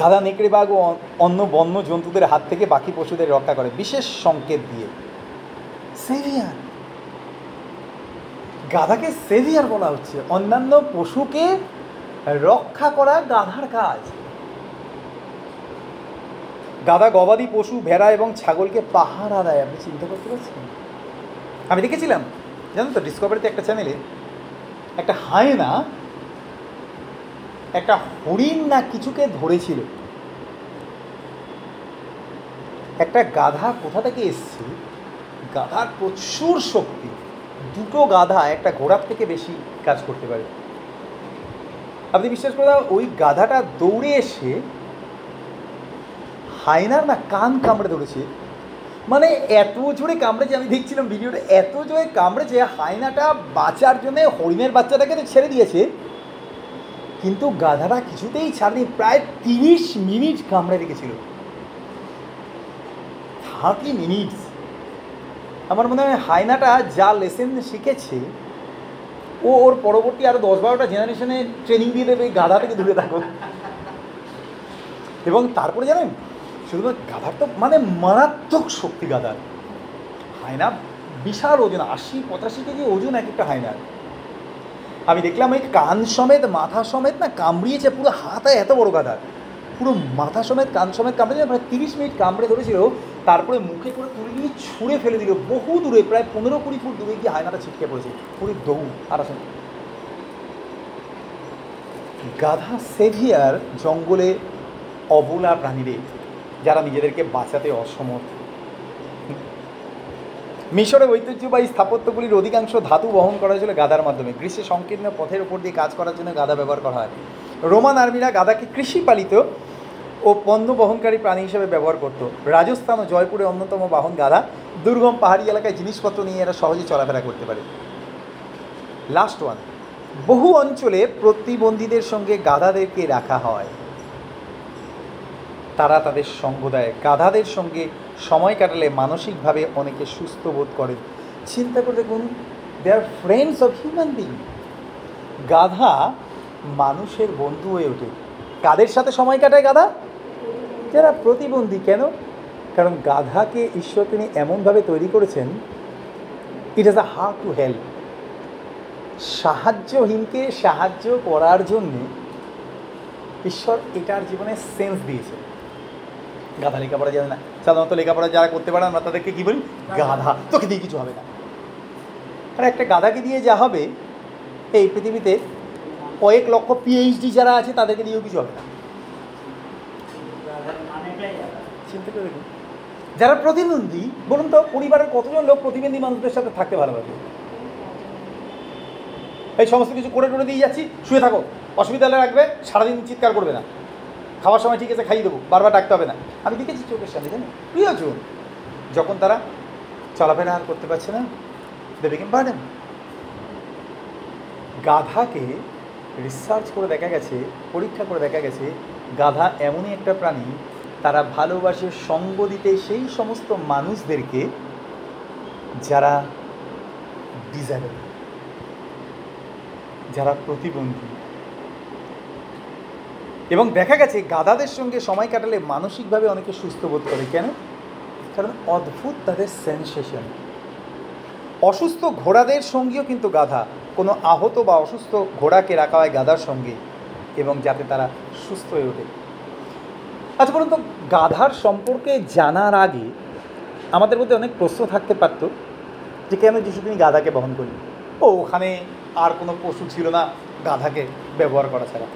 [SPEAKER 1] গাধা নেকড়ে বাঘ ও অন্য বন্য জন্তুদের হাত থেকে বাকি পশুদের রক্ষা করে বিশেষ সংকেত দিয়ে। সেভিয়ার, গাধাকে সেভিয়ার বলা হচ্ছে। অন্যান্য পশুকে রক্ষা করা গাধার কাজ। গাধা গবাদি পশু, ভেড়া এবং ছাগলকে পাহারা দেয়। আপনি চিন্তা করতে পারছেন? আমি দেখেছিলাম, জানেন তো, ডিসকভারিতে একটা চ্যানেলে একটা হায়না একটা হরিণ না কিছুকে ধরেছিল। একটা গাধা কোথা থেকে এসছে, গাধার প্রচুর শক্তি। দুটো গাধা একটা ঘোড়ার থেকে বেশি কাজ করতে পারে। আপনি বিশ্বাস করে দাও, ওই গাধাটা দৌড়ে এসে হায়নার না কান কামড়ে ধরেছে। মানে এত জোরে কামড়েছে, আমি দেখছিলাম ভিডিওটা, এত জোরে কামড়েছে, হায়নাটা বাঁচার জন্য হরিণের বাচ্চাটাকে তো ছেড়ে দিয়েছে, কিন্তু গাধাটা কিছুতেই ছাড়েনি। প্রায় 30 মিনিট কামড়ে রেখেছিল। 30 মিনিট। আমার মনে হয় হায়নাটা যা লেসেন শিখেছে, ওর পরবর্তী আরও 10-12টা জেনারেশনে ট্রেনিং দিয়ে দেবে, গাধা থেকে দূরে থাকো। এবং তারপরে জানেন, শুধুমাত্র গাধার তো মানে মারাত্মক শক্তি গাধার। হায়না বিশাল ওজন, 80-85 কেজি ওজন এক একটা হায়নার। আমি দেখলাম এই কান সমেত মাথা সমেত না কামড়িয়েছে, পুরো হাতায় এত বড় গাধা, পুরো মাথা সমেত কান সমেত কামড়িয়েছে, প্রায় 30 মিনিট কামড়ে ধরেছিল। তারপরে মুখে করে তুলে নিয়ে ছুঁড়ে ফেলে দিল বহু দূরে, প্রায় 15-20 ফুট দূরে গিয়ে হায়নাটা ছিটকে পড়েছে, পুরো দৌড়। আর আসেন গাধা সেভিয়ার জঙ্গলে অবলা প্রাণীদের, যারা নিজেদেরকে বাঁচাতে অসমর্থ। মিশরের ঐতিহ্যবাহী স্থাপত্যগুলির অধিকাংশ ধাতু বহন করা হয়েছিল গাধার মাধ্যমে। গ্রীষ্মে সংকীর্ণ পথের উপর দিয়ে কাজ করার জন্য গাধা ব্যবহার করা হয়। রোমান আর্মিরা গাধাকে কৃষিপালিত ও পণ্য বহনকারী প্রাণী হিসেবে ব্যবহার করত। রাজস্থান ও জয়পুরে অন্যতম বাহন গাধা। দুর্গম পাহাড়ি এলাকায় জিনিসপত্র নিয়ে এরা সহজে চলাফেরা করতে পারে। লাস্ট ওয়ান, বহু অঞ্চলে প্রতিবন্ধীদের সঙ্গে গাধাদেরকে রাখা হয়, তারা তাদের সঙ্গ দেয়। গাধাদের সঙ্গে সময় কাটালে মানসিকভাবে অনেকে সুস্থ বোধ করেন। চিন্তা করে দেখুন, দে আর ফ্রেন্ডস অফ হিউম্যান বিং। গাধা মানুষের বন্ধু হয়ে ওঠে। কাদের সাথে সময় কাটায় গাধা? যারা প্রতিবন্ধী। কেন? কারণ গাধাকে ঈশ্বর তিনি এমনভাবে তৈরি করেছেন, it is a heart to help. সাহায্যহীনকে সাহায্য করার জন্যে ঈশ্বর এটার জীবনে সেন্স দিয়েছে। গাধা লেখাপড়া জানে না, সাধারণত লেখাপড়া যারা করতে পারে আমরা তাদেরকে কী বলি? গাধা। তোকে দিয়ে কিছু হবে না। আর একটা গাধাকে দিয়ে যা হবে, এই পৃথিবীতে কয়েক লক্ষ পিএইচডি যারা আছে তাদেরকে দিয়েও কিছু হবে না। চিন্তা করে দেখুন, যারা প্রতিবন্ধী, বলুন তো পরিবারের কতজন লোক প্রতিবন্ধী মানুষদের সাথে থাকতে ভালোবাসে? এই সমস্ত কিছু করে টোরে দিয়ে যাচ্ছি, শুয়ে থাকো, অসুবিধা হলে রাখবে, সারাদিন চিৎকার করবে না, খাওয়ার সময় ঠিক আছে খাইয়ে দেবো, বারবার ডাকতে হবে না। আমি দেখেছি চোখের সামনে, জানো প্রিয়জন, যখন তারা চলাফেরা আর করতে পারছে না, দে বিকেম বার্ডেন। গাধাকে রিসার্চ করে দেখা গেছে, পরীক্ষা করে দেখা গেছে, গাধা এমনই একটা প্রাণী, তারা ভালোবাসে সঙ্গ দিতে সেই সমস্ত মানুষদেরকে যারা ডিসেবল, যারা প্রতিবন্ধী। এবং দেখা গেছে গাধাদের সঙ্গে সময় কাটালে মানসিকভাবে অনেকে সুস্থ বোধ করে। কেন? কারণ অদ্ভুত তাদের সেন্সেশন। অসুস্থ ঘোড়াদের সঙ্গেও কিন্তু গাধা, কোনো আহত বা অসুস্থ ঘোড়াকে রাখা হয় গাধার সঙ্গে, এবং যাতে তারা সুস্থ হয়ে ওঠে। আচ্ছা বলুন তো, গাধার সম্পর্কে জানার আগে আমাদের মধ্যে অনেক প্রশ্ন থাকতে পারত যে কেন যিশু তিনি গাধাকে বহন করলেন? ও ওখানে আর কোনো পশু ছিল না গাধাকে ব্যবহার করা ছাড়া।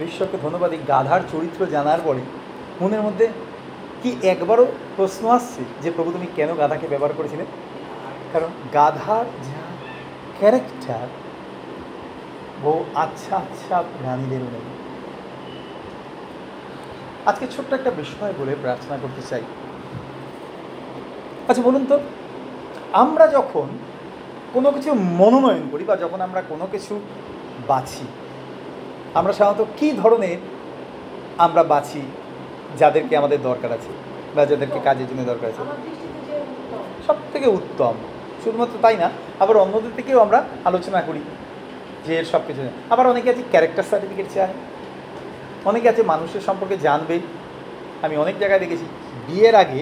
[SPEAKER 1] ঈশ্বরকে ধন্যবাদ, এই গাধার চরিত্র জানার পরে মনের মধ্যে কি একবারও প্রশ্ন আসছে যে প্রভু তুমি কেন গাধাকে ব্যবহার করেছিলেন? কারণ গাধার যা ক্যারেক্টার, বহু আচ্ছা আচ্ছা প্রাণীদেরও নেই। আজকে ছোট্ট একটা বিষয় বলে প্রার্থনা করতে চাই। আচ্ছা বলুন তো, আমরা যখন কোনো কিছু মনোনয়ন করি বা যখন আমরা কোনো কিছু বাছি, আমরা সাধারণত কী ধরনের আমরা বাছি যাদেরকে আমাদের দরকার আছে বা যাদেরকে কাজের জন্য দরকার আছে? সব থেকে উত্তম। শুধুমাত্র তাই না, আবার অন্যদের থেকেও আমরা আলোচনা করি যে এর সব কিছু। আবার অনেকে আছে ক্যারেক্টার সার্টিফিকেট চায়, অনেকে আছে মানুষের সম্পর্কে জানবে। আমি অনেক জায়গায় দেখেছি বিয়ের আগে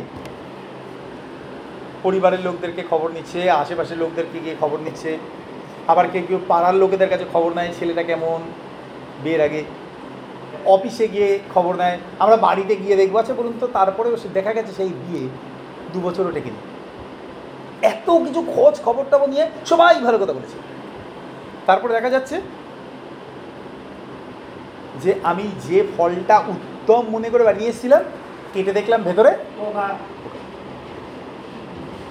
[SPEAKER 1] পরিবারের লোকদেরকে খবর নিচ্ছে, আশেপাশের লোকদেরকে গিয়ে খবর নিচ্ছে, আবার কেউ কেউ পাড়ার লোকেদের কাছে খবর নেয় ছেলেটা কেমন বিয়ের আগে, অফিসে গিয়ে খবর নেয়, আমরা বাড়িতে গিয়ে দেখবো। আচ্ছা বলুন তো, তারপরেও দেখা গেছে সেই বিয়ে 2 বছরও টেকেনি। এত কিছু খোঁজ খবরটা নিয়ে সবাই ভালো কথা বলেছে, তারপরে দেখা যাচ্ছে যে আমি যে ফলটা উত্তম মনে করে বানিয়ে এসেছিলাম, কেটে দেখলাম ভেতরে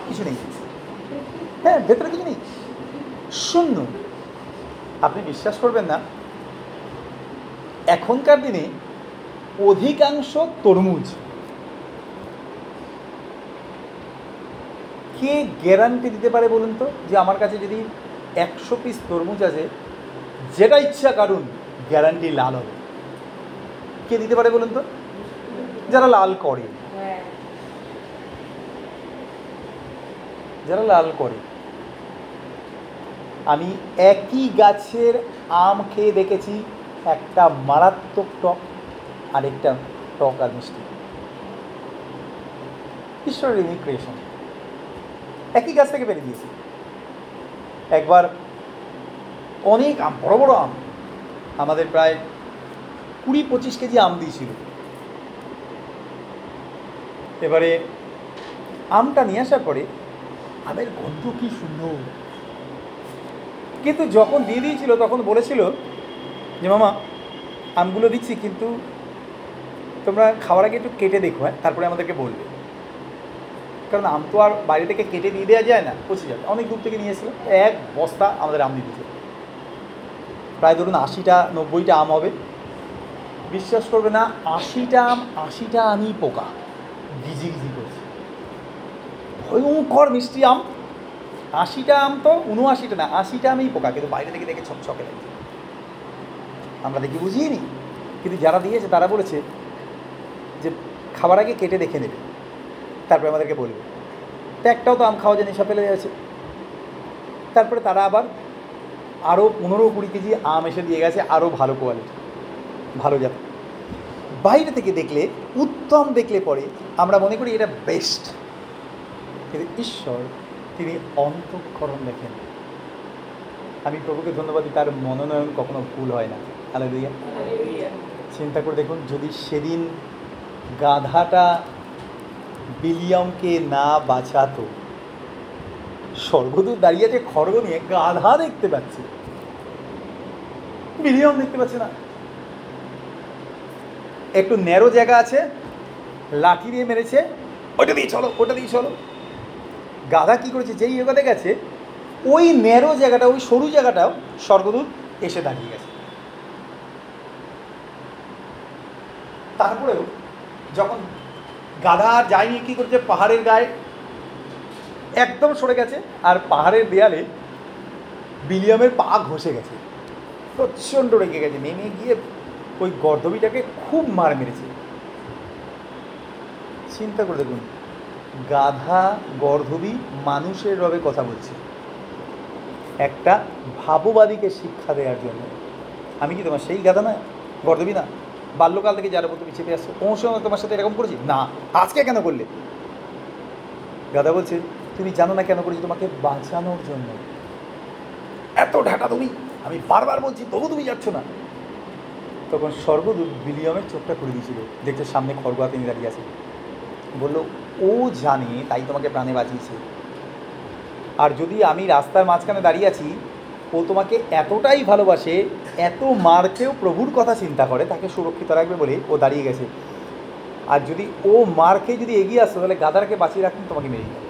[SPEAKER 1] কিছু নেই। হ্যাঁ, ভেতরে কিছু নেই, শূন্য। আপনি বিশ্বাস করবেন না, এখনকার দিনে অধিকাংশ তরমুজ, কে গ্যারান্টি দিতে পারে বলুন তো যে আমার কাছে যদি 100 পিস তরমুজ আছে, যেটা ইচ্ছা কারুন গ্যারান্টি লাল হবে? কে দিতে পারে বলুন তো? যারা লাল করে, যারা লাল করে। আমি একই গাছের আম খেয়ে দেখেছি, একটা মারাত্মক টক আর একটা টক আর মিষ্টি। ঈশ্বরের ইমিগ্রেশন। একই গাছ থেকে পেরে দিয়েছি, একবার অনেক আম, বড় বড় আম, আমাদের প্রায় 20-25 কেজি আম দিয়েছিল। এবারে আমটা নিয়ে আসার পরে আমের গন্ধ কি সুন্দর, কিন্তু যখন দিয়ে দিয়েছিল তখন বলেছিল যে মামা আমগুলো দিচ্ছি, কিন্তু তোমরা খাওয়ার আগে একটু কেটে দেখো, হ্যাঁ, তারপরে আমাদেরকে বলবে, কারণ আম তো আর বাইরে থেকে কেটে দিয়ে দেওয়া যায় না, পচে যাবে। অনেক দূর থেকে নিয়ে এসেছিল, এক বস্তা আমাদের আম দিয়ে দিয়েছিল, প্রায় ধরুন 80-90টা আম হবে। বিশ্বাস করবে না, 80টা আমই পোকা, গিজি গিজি করছে, ভয়ঙ্কর মিষ্টি আম। 80টা আম তো 79টা না, 80টা আমই পোকা, কিন্তু বাইরে থেকে দেখে ছকছকে লাগছে। আমরা দেখি বুঝিয়ে নি, কিন্তু যারা দিয়েছে তারা বলেছে যে খাবার আগে কেটে দেখে নেবে, তারপরে আমাদেরকে বলবে। তো একটাও তো আম খাওয়া যায়, নেশা ফেলে যাচ্ছে। তারপরে তারা আবার আরও 15-20 কেজি আম এসে দিয়ে গেছে, আরও ভালো কোয়ালিটি, ভালো জাত। বাইরে থেকে দেখলে উত্তম দেখলে পরে আমরা মনে করি এটা বেস্ট, কিন্তু ঈশ্বর তিনি অন্তঃকরণ দেখেন। আমি প্রভুকে ধন্যবাদ দিই, তার মনোনয়ন কখনো ভুল হয় না। হালেলুয়া। চিন্তা করে দেখুন, যদি সেদিন গাধাটা বিলিয়মকে না বাঁচাতো, স্বর্গদূত দাঁড়িয়ে আছে খড়গ নিয়ে, গাধা দেখতে পাচ্ছে, বিলিয়ম দেখতে পাচ্ছে না। একটু ন্যারো জায়গা আছে, লাঠি দিয়ে মেরেছে, ওটা দিয়ে চলো, ওটা দিয়ে চলো। গাধা কি করেছে, যেই এগোতে গেছে ওই ন্যারো জায়গাটা, ওই সরু জায়গাটাও স্বর্গদূত এসে দাঁড়িয়ে গেছে। তারপরেও যখন গাধা আর যায়নি, কী করছে, পাহাড়ের গায়ে একদম সরে গেছে, আর পাহাড়ের দেয়ালে বিলিয়মের পা ঘষে গেছে, প্রচণ্ড রেগে গেছে, নেমে গিয়ে ওই গর্দবিটাকে খুব মার মেরেছে। চিন্তা করে দেখুন, গাধা গর্দবি মানুষের রবে কথা বলছে একটা ভাববাদীকে শিক্ষা দেওয়ার জন্য। আমি কি তোমার সেই গাধা না, গর্দবি না? বাল্যকাল থেকে যারা বলতে চেপে আসছে, তোমার সঙ্গে তোমার সাথে এরকম করেছি না, আজকে কেন করলে? গাধা বলছে তুমি জানো না কেন করেছি, তোমাকে বাঁচানোর জন্য। এত ঢাকা তুমি, আমি বারবার বলছি তবু তুমি যাচ্ছ না। তখন স্বর্গদূত বিলিয়মের চোখটা করে দিয়েছিল, দেখছে সামনে খড়গ তিনি দাঁড়িয়ে আছে, বললো ও জানে তাই তোমাকে প্রাণে বাঁচিয়েছে, আর যদি আমি রাস্তার মাঝখানে দাঁড়িয়ে আছি, ও তোমাকে এতটাই ভালোবাসে, এত মারকেও প্রভুর কথা চিন্তা করে, তাকে সুরক্ষিত রাখবে বলে ও দাঁড়িয়ে গেছে। আর যদি ও মারকে যদি এগিয়ে আসতো, তাহলে গাধারকে বাঁচিয়ে রাখতেন, তোমাকে মেরে যাবে।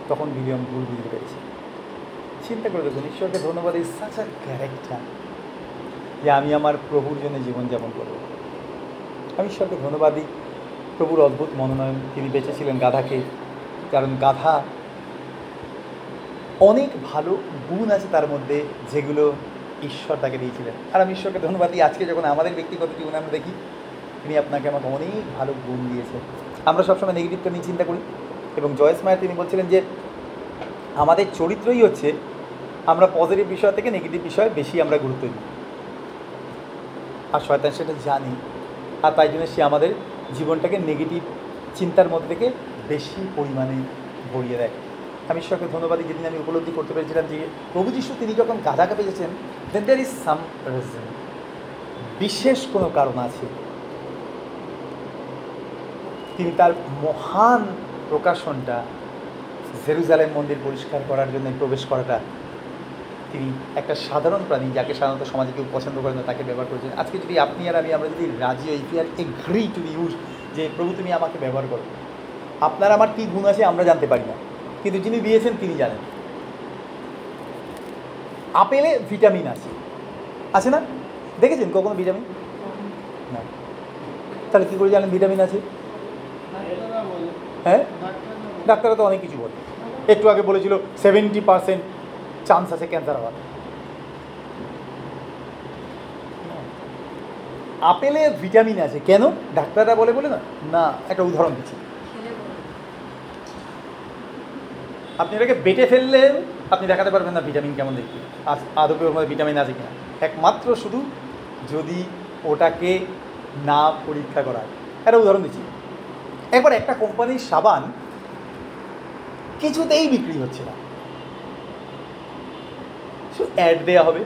[SPEAKER 1] তখন বিলিয়ম ভুল বুঝতে পেরেছে। চিন্তা করে দেখুন, ঈশ্বরকে ধন্যবাদ, ইজ সাচ আ ক্যারেক্টার, যে আমি আমার প্রভুর জন্য জীবনযাপন করব। আমি ঈশ্বরকে ধন্যবাদ দিই, প্রভুর অদ্ভুত মনোনয়ন, তিনি বেঁচেছিলেন গাধাকে, কারণ গাধা অনেক ভালো গুণ আছে তার মধ্যে, যেগুলো ঈশ্বর তাকে দিয়েছিলেন। আর আমি ঈশ্বরকে ধন্যবাদ দিই, আজকে যখন আমাদের ব্যক্তিগত জীবনে আমরা দেখি, তিনি আপনাকে আমাকে অনেক ভালো গুণ দিয়েছেন। আমরা সবসময় নেগেটিভটা নিয়ে চিন্তা করি, এবং জয়েস মায়ার তিনি বলছিলেন যে আমাদের চরিত্রই হচ্ছে, আমরা পজিটিভ বিষয় থেকে নেগেটিভ বিষয়ে বেশি আমরা গুরুত্ব দিই, আর শয়তান সেটা জানি, আর তাই জন্য সে আমাদের জীবনটাকে নেগেটিভ চিন্তার মধ্যে থেকে বেশি পরিমাণে ভরিয়ে দেয়। আমি ঈশ্বরকে ধন্যবাদ দিই, যেদিন আমি উপলব্ধি করতে পেরেছিলাম যে প্রভু যিশু তিনি যখন গাধাকে পেয়েছেন, দেন দেয়ার ইজ সাম রিজন, বিশেষ কোনো কারণ আছে। তিনি তার মহান প্রকাশনটা, জেরুজালেম মন্দির পরিষ্কার করার জন্য প্রবেশ করাটা, তিনি একটা সাধারণ প্রাণী, যাকে সাধারণত সমাজে কেউ পছন্দ করে না, তাকে ব্যবহার করেছেন। আজকে যদি আপনি আর আমরা যদি রাজি হই, if you are agree to be use, যে প্রভু তুমি আমাকে ব্যবহার করো, আপনার আমার কী গুণ আছে আমরা জানতে পারি না, কিন্তু যিনি দিয়েছেন তিনি জানেন। আপেলে ভিটামিন আছে না? দেখেছেন কখনো ভিটামিন? না। তাহলে কী করে জানেন ভিটামিন আছে? হ্যাঁ, ডাক্তাররা তো অনেক কিছু বলে। একটু আগে বলেছিল 70% চান্স আছে ক্যান্সার হওয়ার। আপেলে ভিটামিন আছে কেন? ডাক্তাররা বলে না, না একটা উদাহরণ দিচ্ছি। আপনি এটাকে বেটে ফেললে আপনি দেখাতে পারবেন না ভিটামিন কেমন দেখতে, আদপে ওর মধ্যে ভিটামিন আছে কিনা, একমাত্র শুধু যদি ওটাকে না পরীক্ষা করা হয়। একটা উদাহরণ দিচ্ছি, একবার একটা কোম্পানির সাবান কিছুতেই বিক্রি হচ্ছে না, অ্যাড দেওয়া হবে,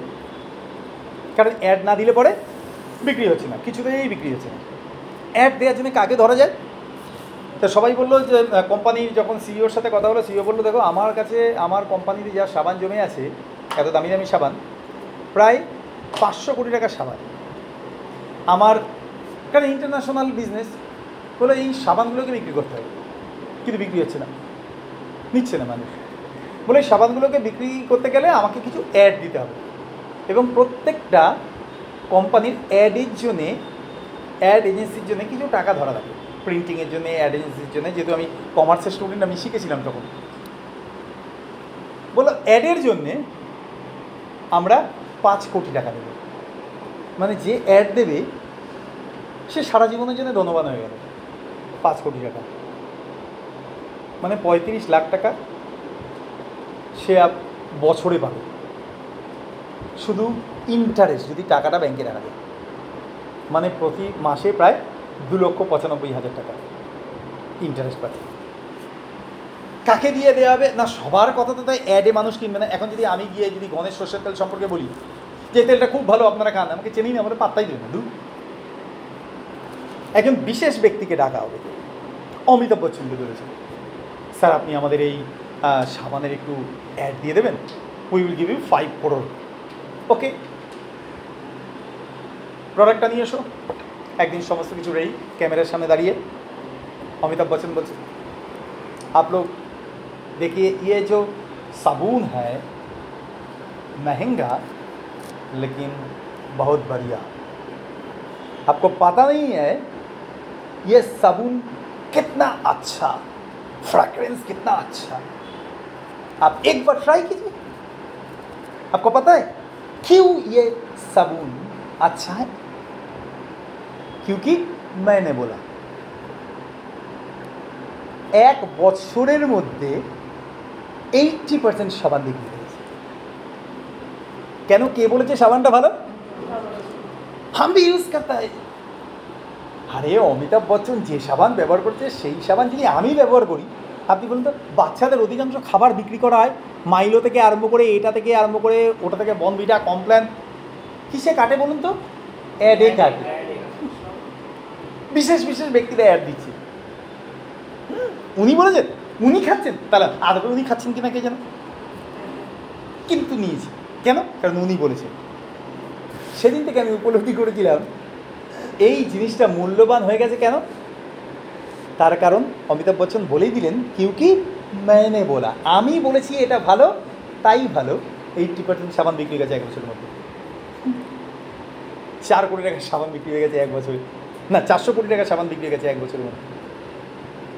[SPEAKER 1] কারণ অ্যাড না দিলে পরে বিক্রি হচ্ছে না, কিছুতেই বিক্রি হচ্ছে না। অ্যাড দেওয়ার জন্য কাকে ধরা যায়? তো সবাই বললো যে কোম্পানির যখন সিইওর সাথে কথা হলো, সিইও বললো দেখো আমার কাছে আমার কোম্পানিতে যা সাবান জমে আছে, এত দামি দামি সাবান, প্রায় 500 কোটি টাকার সাবান আমার, কারণ ইন্টারন্যাশনাল বিজনেস, বলে এই সাবানগুলোকে বিক্রি করতে হবে, কিন্তু বিক্রি হচ্ছে না, নিচ্ছে না মানুষ। বলে এই সাবানগুলোকে বিক্রি করতে গেলে আমাকে কিছু অ্যাড দিতে হবে, এবং প্রত্যেকটা কোম্পানির অ্যাডের জন্যে, অ্যাড এজেন্সির জন্য কিছু টাকা ধরা থাকে, প্রিন্টিংয়ের জন্য, অ্যাড এজেন্সির জন্য। যেহেতু আমি কমার্সের স্টুডেন্ট, আমি শিখেছিলাম তখন। বলো অ্যাডের জন্যে আমরা 5 কোটি টাকা দেবো, মানে যে অ্যাড দেবে সে সারা জীবনের জন্য ধনবান হয়ে গেল। 5 কোটি টাকা মানে 35 লাখ টাকা সে বছরে পাবে, শুধু ইন্টারেস্ট যদি টাকাটা ব্যাংকে রাখা যায়, মানে প্রতি মাসে প্রায় 2,95,000 টাকা ইন্টারেস্ট পাচ্ছে। কাকে দিয়ে দেওয়া হবে না? সবার কথা তো তাই অ্যাডে মানুষ কিনবে না। এখন যদি আমি গিয়ে যদি গণেশ সর্ষের তেল সম্পর্কে বলি যে তেলটা খুব ভালো, আপনারা খান, আমাকে চেনেই না, আমাদের পাত্তাই দেবে না। একজন বিশেষ ব্যক্তিকে ডাকা হবে, অমিতাভ বচ্চনকে বলেছে, স্যার আপনি আমাদের এই সাবানের একটু অ্যাড দিয়ে দেবেন, we will give you 5 crore। Okay, প্রোডাক্টটা নিয়ে এসো। একদিন সমস্ত কিছু রেডি, ক্যামেরার সামনে দাঁড়িয়ে অমিতাভ বচ্চন বলছে, आप लोग देखिए ये जो साबुन है महंगा लेकिन बहुत बढ़िया, आपको पता नहीं है ये साबुन कितना अच्छा, फ्रैग्रेंस कितना अच्छा, आप एक बार ट्राई कीजिए। आपको पता है क्यों ये साबुन अच्छा है? क्योंकि मैंने बोला। 1 বছরের মধ্যে 80% সাবান বিক্রি হয়েছে। কেন? কে বলেছে সাবানটা ভালো? हम भी यूज करता है। আরে অমিতাভ বচ্চন যে সাবান ব্যবহার করছে সেই সাবান যদি আমি ব্যবহার করি, আপনি বলুন তো, বাচ্চাদের অধিকাংশ খাবার বিক্রি করা হয় মাইলো থেকে আরম্ভ করে, এটা থেকে আরম্ভ করে, ওটা থেকে বনভিটা, কমপ্ল্যান, কিসে কাটে বলুন তো? অ্যাডে কাটে। বিশেষ বিশেষ ব্যক্তিরা অ্যাড দিচ্ছে। উনি বলেছেন, উনি খাচ্ছেন, তাহলে আদৌ উনি খাচ্ছেন কিনা কে জানে, কিন্তু নিয়েছি কেন? কারণ উনি বলেছেন। সেদিন থেকে আমি উপলব্ধি করেছিলাম এই জিনিসটা মূল্যবান হয়ে গেছে। কেন? তার কারণ অমিতাভ বচ্চন বলেই দিলেন, কিউকি मैंने बोला, আমি বলেছি এটা ভালো, তাই ভালো। 80% সাবান বিক্রি হয়ে গেছে 1 বছরের মধ্যে। 4 কোটি টাকার সাবান বিক্রি হয়ে গেছে 1 বছরে, না 400 কোটি টাকার সাবান বিক্রি হয়ে গেছে 1 বছরের মধ্যে।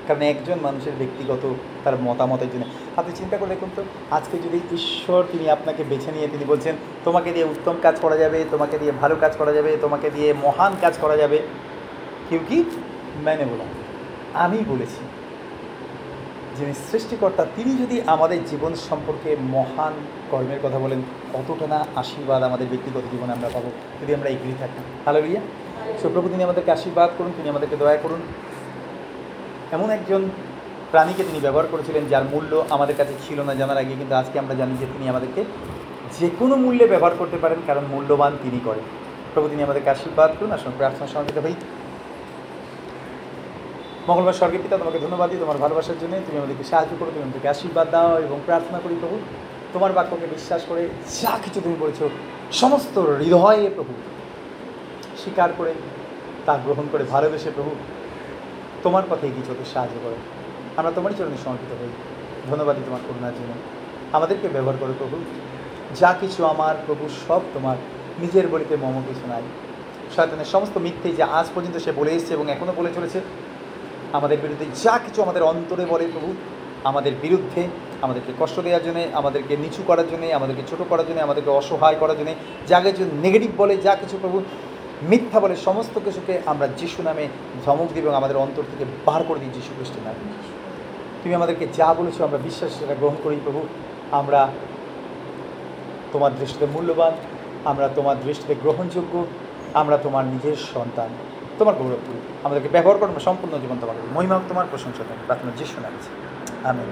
[SPEAKER 1] কারণ একজন মানুষের ব্যক্তিগত তার মতামতের জন্য। আপনি চিন্তা করে দেখুন তো, আজকে যদি ঈশ্বর তিনি আপনাকে বেছে নিয়ে তিনি বলছেন তোমাকে দিয়ে উত্তম কাজ করা যাবে, তোমাকে দিয়ে ভালো কাজ করা যাবে, তোমাকে দিয়ে মহান কাজ করা যাবে, কিউকি मैंने बोला, আমি বলেছি। যিনি সৃষ্টিকর্তা তিনি যদি আমাদের জীবন সম্পর্কে মহান কর্মের কথা বলেন, কতটা না আশীর্বাদ আমাদের ব্যক্তিগত জীবনে আমরা পাবো যদি আমরা এগিয়ে থাকি। হালেলুয়া। প্রভু তিনি আমাদেরকে আশীর্বাদ করুন, তিনি আমাদেরকে দয়া করুন। এমন একজন প্রাণীকে তিনি ব্যবহার করেছিলেন যার মূল্য আমাদের কাছে ছিল না জানার আগে, কিন্তু আজকে আমরা জানি যে তিনি আমাদেরকে যে কোনো মূল্যে ব্যবহার করতে পারেন, কারণ মূল্যবান তিনি করেন। প্রভু তিনি আমাদেরকে আশীর্বাদ করুন। আসুন প্রার্থনা সমাপিত হই। মঙ্গলবার স্বর্গের পিতা, তোমাকে ধন্যবাদ দিই তোমার ভালোবাসার জন্য। তুমি আমাদেরকে সাহায্য করো, তুমি আমাদেরকে আশীর্বাদ দাও, এবং প্রার্থনা করি প্রভু তোমার বাক্যকে বিশ্বাস করে যা কিছু তুমি বলেছো সমস্ত হৃদয়ে প্রভু স্বীকার করে তা গ্রহণ করে ভালোবেসে প্রভু তোমার পথে এগিয়ে চলতে সাহায্য করো। আমরা তোমারই চরণে সমর্পিত হই। ধন্যবাদই তোমার করুণার জন্য। আমাদেরকে ব্যবহার করো প্রভু। যা কিছু আমার প্রভু সব তোমার নিজের বলিতে মম কিছু নাই। শয়তানের সমস্ত মিথ্যে যা আজ পর্যন্ত সে বলে এসছে এবং এখনও বলে চলেছে আমাদের বিরুদ্ধে, যা কিছু আমাদের অন্তরে বলে প্রভু আমাদের বিরুদ্ধে, আমাদেরকে কষ্ট দেওয়ার জন্যে, আমাদেরকে নিচু করার জন্যে, আমাদেরকে ছোটো করার জন্যে, আমাদেরকে অসহায় করার জন্যে, যা কিছু নেগেটিভ বলে, যা কিছু প্রভু মিথ্যা বলে, সমস্ত কিছুকে আমরা যিশু নামে ধমক দিই এবং আমাদের অন্তর থেকে বার করে দিই যিশু খ্রিস্টের নামে। তুমি আমাদেরকে যা বলেছো আমরা বিশ্বাস সেটা গ্রহণ করি প্রভু। আমরা তোমার দৃষ্টিতে মূল্যবান, আমরা তোমার দৃষ্টিতে গ্রহণযোগ্য, আমরা তোমার নিজের সন্তান। তোমার গৌরব করি, আমাদেরকে ব্যবহার করো, সম্পূর্ণ জীবন তোমার মহিমা, তোমার প্রশংসা করি। প্রার্থনা যিশু নামে, আমেন।